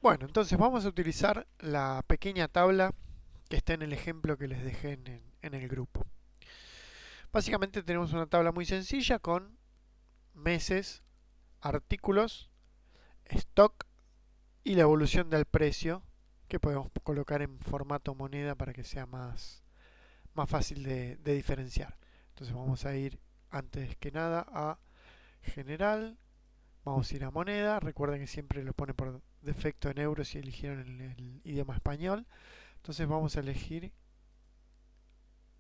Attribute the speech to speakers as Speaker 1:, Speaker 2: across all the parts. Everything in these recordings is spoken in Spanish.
Speaker 1: Bueno, entonces vamos a utilizar la pequeña tabla que está en el ejemplo que les dejé en el grupo. Básicamente tenemos una tabla muy sencilla con meses, artículos, stock y la evolución del precio que podemos colocar en formato moneda para que sea más fácil de diferenciar. Entonces vamos a ir antes que nada a general, vamos a ir a moneda, recuerden que siempre lo pone por defecto en euros si eligieron el idioma español. Entonces vamos a elegir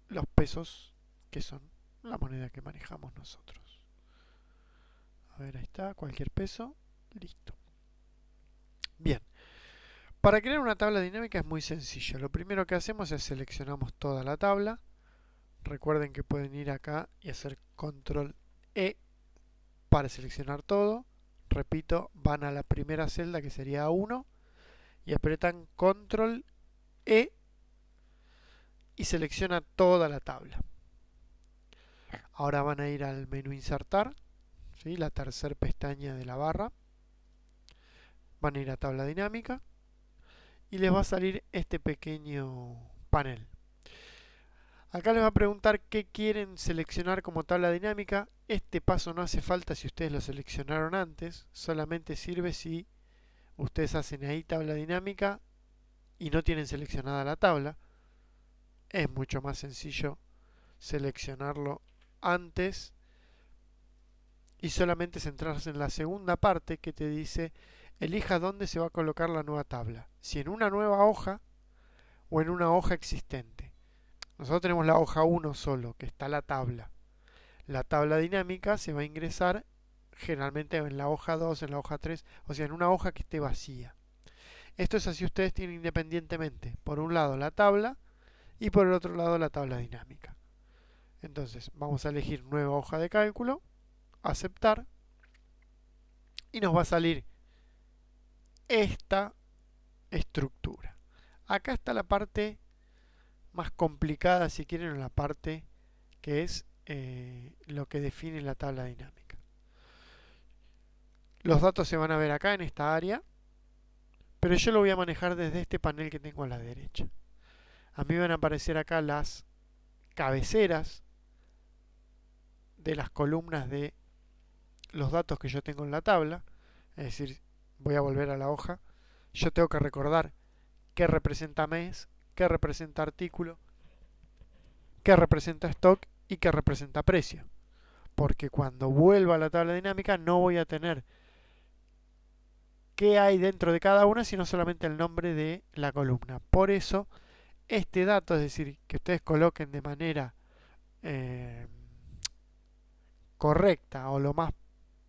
Speaker 1: los pesos, que son la moneda que manejamos nosotros. A ver, ahí está, cualquier peso, listo. Bien, para crear una tabla dinámica es muy sencillo. Lo primero que hacemos es seleccionamos toda la tabla. Recuerden que pueden ir acá y hacer control E para seleccionar todo. Repito, van a la primera celda que sería A1 y apretan control E y selecciona toda la tabla. Ahora van a ir al menú insertar, ¿sí? La tercera pestaña de la barra. Van a ir a tabla dinámica y les va a salir este pequeño panel. Acá les va a preguntar qué quieren seleccionar como tabla dinámica. Este paso no hace falta si ustedes lo seleccionaron antes, solamente sirve si ustedes hacen ahí tabla dinámica y no tienen seleccionada la tabla. Es mucho más sencillo seleccionarlo antes y solamente centrarse en la segunda parte que te dice elija dónde se va a colocar la nueva tabla, si en una nueva hoja o en una hoja existente. Nosotros tenemos la hoja 1 solo, que está la tabla. La tabla dinámica se va a ingresar generalmente en la hoja 2, en la hoja 3, o sea, en una hoja que esté vacía. Esto es así ustedes tienen independientemente, por un lado la tabla y por el otro lado la tabla dinámica. Entonces vamos a elegir nueva hoja de cálculo, aceptar y nos va a salir esta estructura. Acá está la parte más complicada, si quieren, en la parte que es lo que define la tabla dinámica. Los datos se van a ver acá en esta área, pero yo lo voy a manejar desde este panel que tengo a la derecha. A mí van a aparecer acá las cabeceras de las columnas de los datos que yo tengo en la tabla. Es decir, voy a volver a la hoja. Yo tengo que recordar qué representa mes, qué representa artículo, qué representa stock y qué representa precio. Porque cuando vuelva a la tabla dinámica no voy a tener qué hay dentro de cada una, sino solamente el nombre de la columna. Por eso, este dato, es decir, que ustedes coloquen de manera eh, correcta o lo más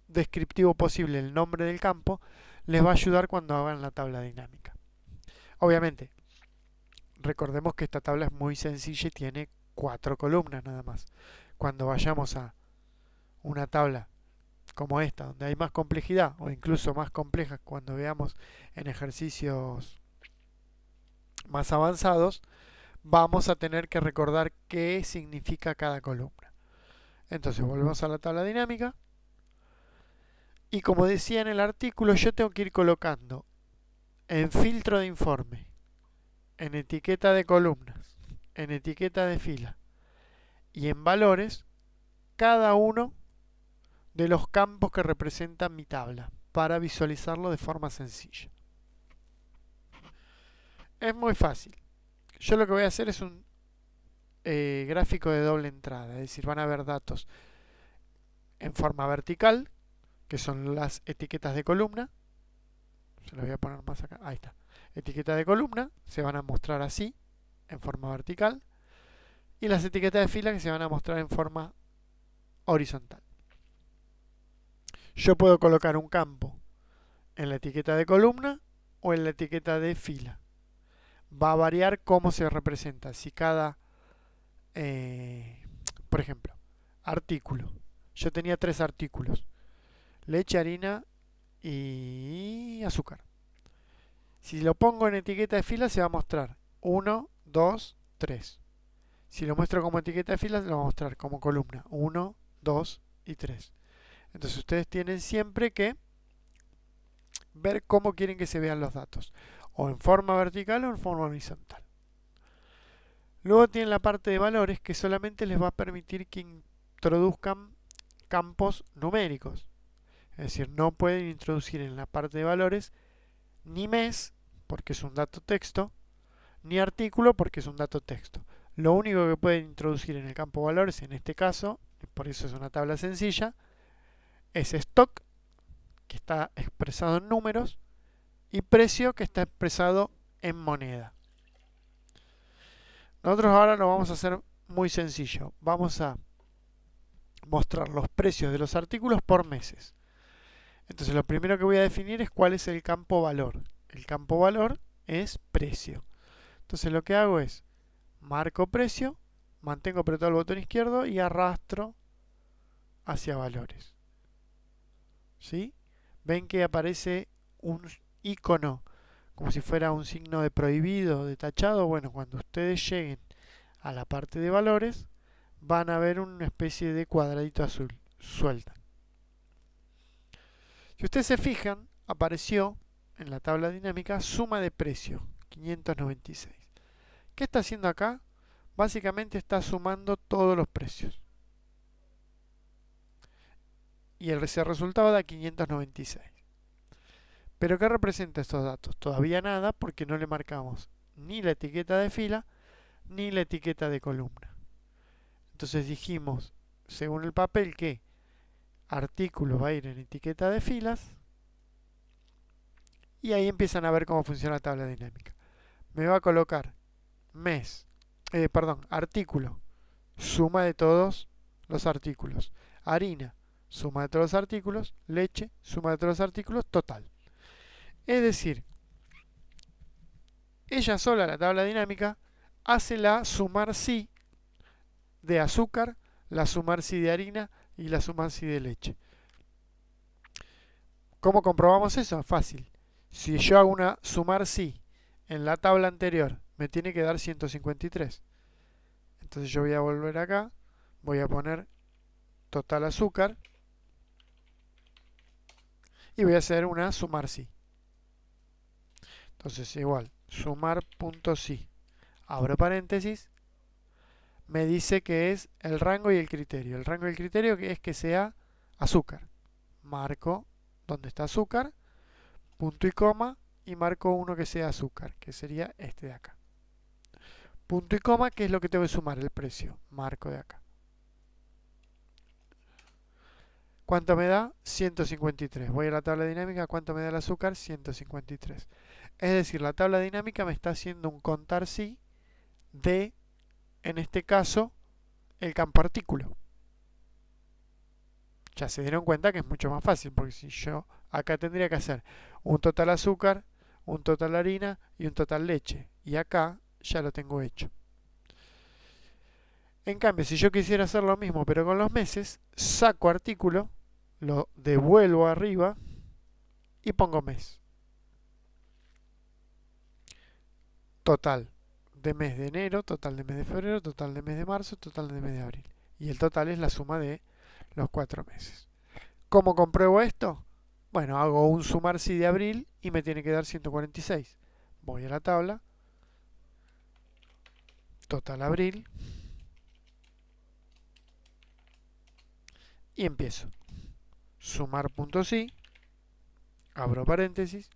Speaker 1: descriptivo posible el nombre del campo, les va a ayudar cuando hagan la tabla dinámica. Obviamente, recordemos que esta tabla es muy sencilla y tiene 4 columnas nada más. Cuando vayamos a una tabla como esta, donde hay más complejidad o incluso más complejas cuando veamos en ejercicios más avanzados, vamos a tener que recordar qué significa cada columna. Entonces volvemos a la tabla dinámica y como decía en el artículo, yo tengo que ir colocando en filtro de informe, en etiqueta de columnas, en etiqueta de fila y en valores cada uno de los campos que representan mi tabla para visualizarlo de forma sencilla. Es muy fácil. Yo lo que voy a hacer es un gráfico de doble entrada, es decir, van a haber datos en forma vertical, que son las etiquetas de columna. Se los voy a poner más acá. Ahí está. Etiqueta de columna se van a mostrar así, en forma vertical. Y las etiquetas de fila que se van a mostrar en forma horizontal. Yo puedo colocar un campo en la etiqueta de columna o en la etiqueta de fila. Va a variar cómo se representa. Si cada, por ejemplo, artículo. Yo tenía 3 artículos. Leche, harina y azúcar. Si lo pongo en etiqueta de fila se va a mostrar 1, 2, 3. Si lo muestro como etiqueta de fila, lo va a mostrar como columna 1, 2 y 3. Entonces ustedes tienen siempre que ver cómo quieren que se vean los datos, o en forma vertical o en forma horizontal. Luego tienen la parte de valores que solamente les va a permitir que introduzcan campos numéricos. Es decir, no pueden introducir en la parte de valores ni mes, porque es un dato texto, ni artículo, porque es un dato texto. Lo único que pueden introducir en el campo valores, en este caso, por eso es una tabla sencilla, es stock, que está expresado en números, y precio, que está expresado en moneda. Nosotros ahora lo vamos a hacer muy sencillo. Vamos a mostrar los precios de los artículos por meses. Entonces lo primero que voy a definir es cuál es el campo valor. El campo valor es precio. Entonces lo que hago es marco precio, mantengo apretado el botón izquierdo y arrastro hacia valores. ¿Sí? Ven que aparece un icono como si fuera un signo de prohibido, de tachado. Bueno, cuando ustedes lleguen a la parte de valores, van a ver una especie de cuadradito azul. Suelta. Si ustedes se fijan, apareció en la tabla dinámica suma de precio, 596. ¿Qué está haciendo acá? Básicamente está sumando todos los precios. Y ese resultado da 596. ¿Pero qué representa estos datos? Todavía nada, porque no le marcamos ni la etiqueta de fila ni la etiqueta de columna. Entonces dijimos, según el papel, que artículo va a ir en etiqueta de filas, y ahí empiezan a ver cómo funciona la tabla dinámica. Me va a colocar artículo, suma de todos los artículos. Harina, suma de todos los artículos. Leche, suma de todos los artículos, total. Es decir, ella sola, la tabla dinámica, hace la sumar si de azúcar, la sumar si de harina y la sumar si de leche. ¿Cómo comprobamos eso? Fácil. Si yo hago una sumar si en la tabla anterior, me tiene que dar 153. Entonces yo voy a volver acá, voy a poner total azúcar y voy a hacer una sumar si. Entonces igual, sumar.si, abro paréntesis, me dice que es el rango y el criterio. El rango y el criterio es que sea azúcar. Marco donde está azúcar, punto y coma, y marco uno que sea azúcar, que sería este de acá. Punto y coma, que es lo que tengo que sumar, el precio. Marco de acá. ¿Cuánto me da? 153. Voy a la tabla dinámica, ¿cuánto me da el azúcar? 153. Es decir, la tabla dinámica me está haciendo un contar sí de, en este caso, el campo artículo. Ya se dieron cuenta que es mucho más fácil, porque si yo acá tendría que hacer un total azúcar, un total harina y un total leche. Y acá ya lo tengo hecho. En cambio, si yo quisiera hacer lo mismo pero con los meses, saco artículo, lo devuelvo arriba y pongo mes. Total de mes de enero, total de mes de febrero, total de mes de marzo, total de mes de abril. Y el total es la suma de los 4 meses. ¿Cómo compruebo esto? Bueno, hago un sumar si de abril y me tiene que dar 146. Voy a la tabla, total abril, y empiezo. Sumar.si, abro paréntesis.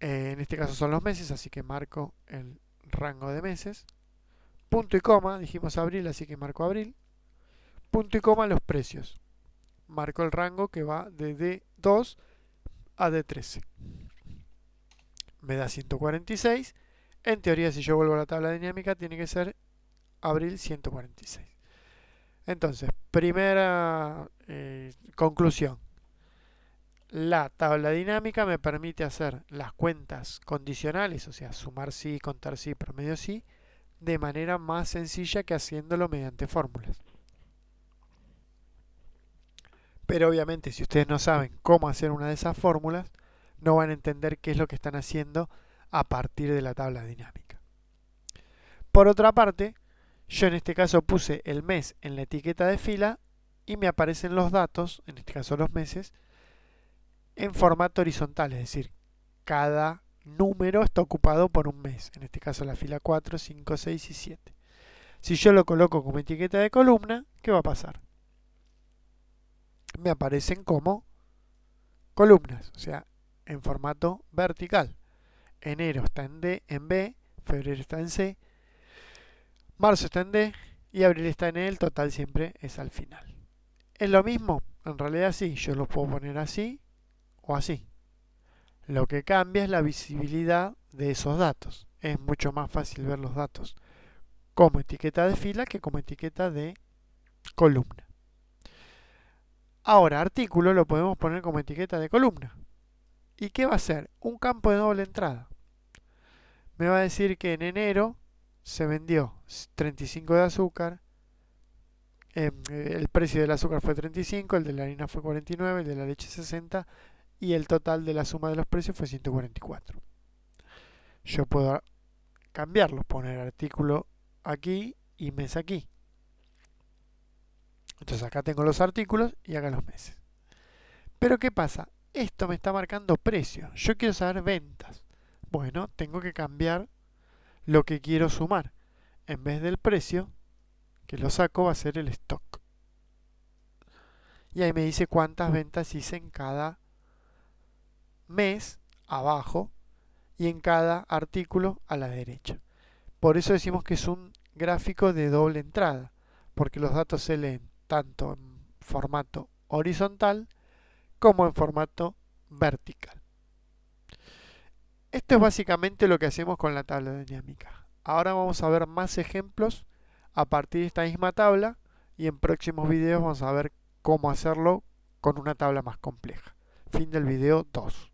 Speaker 1: En este caso son los meses, así que marco el rango de meses. Punto y coma, dijimos abril, así que marco abril. Punto y coma los precios. Marco el rango que va de D2 a D13. Me da 146. En teoría, si yo vuelvo a la tabla dinámica, tiene que ser abril 146. Entonces, primera conclusión. La tabla dinámica me permite hacer las cuentas condicionales, o sea, sumar sí, contar sí, promedio sí, de manera más sencilla que haciéndolo mediante fórmulas. Pero obviamente, si ustedes no saben cómo hacer una de esas fórmulas, no van a entender qué es lo que están haciendo a partir de la tabla dinámica. Por otra parte, yo en este caso puse el mes en la etiqueta de fila y me aparecen los datos, en este caso los meses, en formato horizontal, es decir, cada número está ocupado por un mes, en este caso la fila 4, 5, 6 y 7. Si yo lo coloco como etiqueta de columna, ¿qué va a pasar? Me aparecen como columnas, o sea, en formato vertical. Enero está en B, febrero está en C, marzo está en D y abril está en E. El total siempre es al final. ¿Es lo mismo? En realidad sí, yo lo puedo poner así o así. Lo que cambia es la visibilidad de esos datos. Es mucho más fácil ver los datos como etiqueta de fila que como etiqueta de columna. Ahora, artículo lo podemos poner como etiqueta de columna. ¿Y qué va a ser? Un campo de doble entrada. Me va a decir que en enero se vendió 35 de azúcar, el precio del azúcar fue 35, el de la harina fue 49, el de la leche 60 y el total de la suma de los precios fue 144. Yo puedo cambiarlo, poner artículo aquí y mes aquí. Entonces acá tengo los artículos y acá los meses. Pero ¿qué pasa? Esto me está marcando precio. Yo quiero saber ventas. Bueno, tengo que cambiar lo que quiero sumar. En vez del precio, que lo saco, va a ser el stock. Y ahí me dice cuántas ventas hice en cada mes abajo y en cada artículo a la derecha. Por eso decimos que es un gráfico de doble entrada, porque los datos se leen tanto en formato horizontal como en formato vertical. Esto es básicamente lo que hacemos con la tabla dinámica. Ahora vamos a ver más ejemplos a partir de esta misma tabla y en próximos videos vamos a ver cómo hacerlo con una tabla más compleja. Fin del video 2.